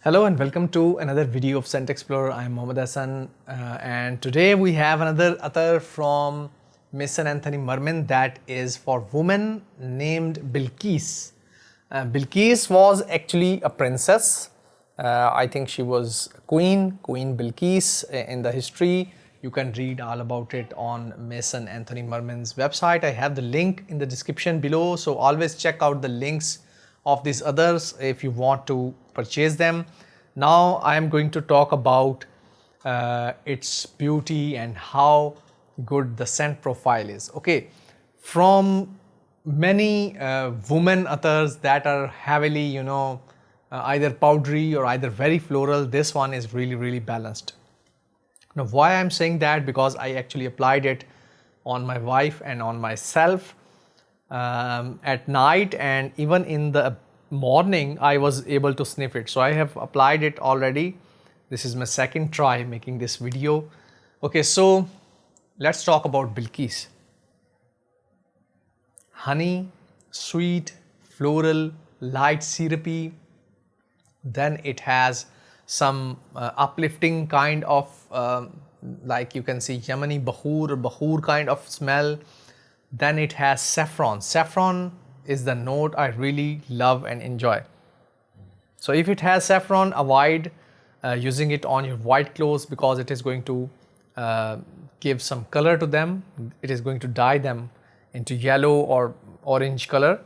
Hello and welcome to another video of Scent Explorer. I am Mohammed Hassan and today we have another attar from Maison Anthony Marmin that is for women named Bilqis. Bilqis was actually a princess. I think she was Queen Bilqis in the history. You can read all about it on Maison Anthony Marmin's website. I have the link in the description below, so always check out the links of these others if you want to purchase them. Now I am going to talk about its beauty and how good the scent profile is. Okay, from many women attars that are heavily, either powdery or either very floral, this one is really balanced. Now why I'm saying that, because I actually applied it on my wife and on myself at night, and even in the morning I was able to sniff it. So I have applied it already. This is my second try making this video. Okay, so let's talk about Bilqis. Honey, sweet, floral, light syrupy. Then it has some uplifting kind of like you can see Yemeni Bakhoor kind of smell. Then it has saffron. Saffron is the note I really love and enjoy. So if it has saffron, avoid using it on your white clothes because it is going to give some color to them. It is going to dye them into yellow or orange color.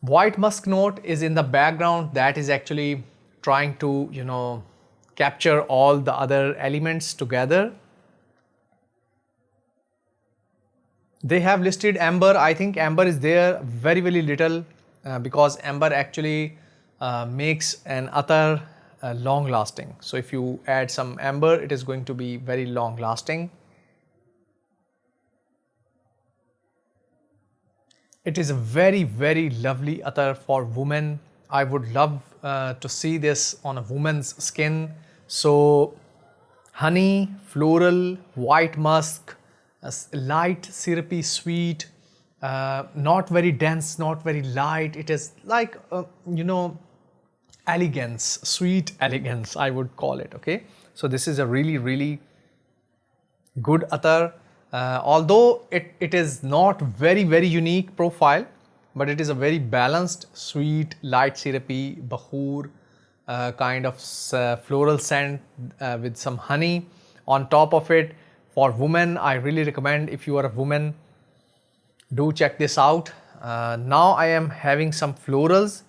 White musk note is in the background, that is actually trying to capture all the other elements together. They have listed amber. I think amber is there very little because amber actually makes an attar long lasting. So if you add some amber, it is going to be very long lasting. It is a very lovely attar for women. I would love to see this on a woman's skin. So honey, floral, white musk, light syrupy sweet, not very dense, not very light. It is like elegance, sweet elegance I would call it. Okay, so this is a really good attar. Although it is not very unique profile, but it is a very balanced, sweet, light syrupy Bakhoor kind of floral scent with some honey on top of it. For women, I really recommend, if you are a woman, do check this out. Now I am having some florals.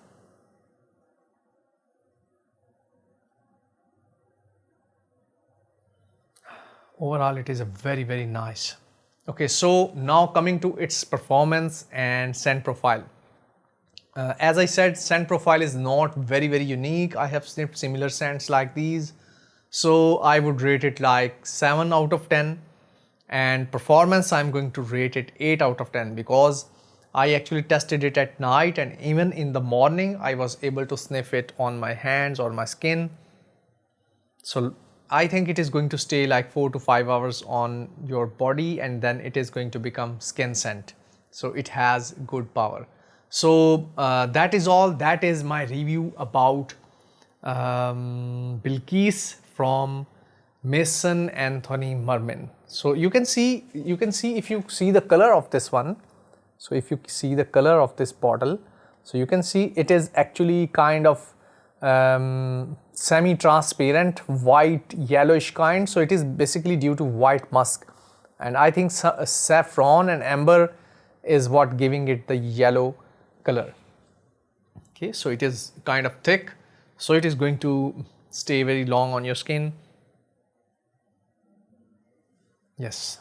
Overall, it is a very nice. Okay, so now coming to its performance and scent profile. As I said, scent profile is not very unique. I have sniffed similar scents like these. So I would rate it like 7 out of 10, and performance I'm going to rate it 8 out of 10 because I actually tested it at night, and even in the morning I was able to sniff it on my hands or my skin. So I think it is going to stay like 4 to 5 hours on your body, and then it is going to become skin scent. So it has good power. So that is all. That is my review about Bilqis from Maison Anthony Marmin. So you can see if you see the color of this one. So if you see the color of this bottle, so you can see it is actually kind of semi-transparent, white yellowish kind. So it is basically due to white musk, and I think saffron and amber is what giving it the yellow color. Okay, so it is kind of thick, so it is going to stay very long on your skin. Yes.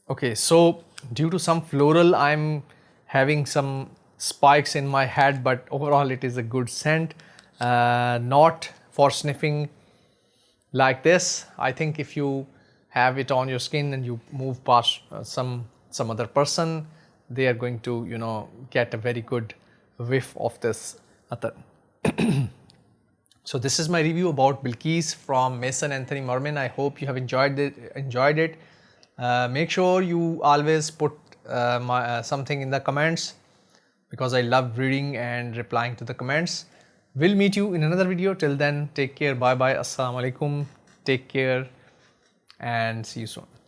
Okay, so due to some floral, I'm having some spikes in my head, but overall it is a good scent. Not for sniffing like this. I think if you have it on your skin and you move past some other person, they are going to get a very good whiff of this attar. So this is my review about Bilqis from Maison Anthony Marmin. I hope you have enjoyed it. Make sure you always put something in the comments because I love reading and replying to the comments. We'll meet you in another video. Till then, take care. Bye bye. Assalamu alaikum. Take care and see you soon.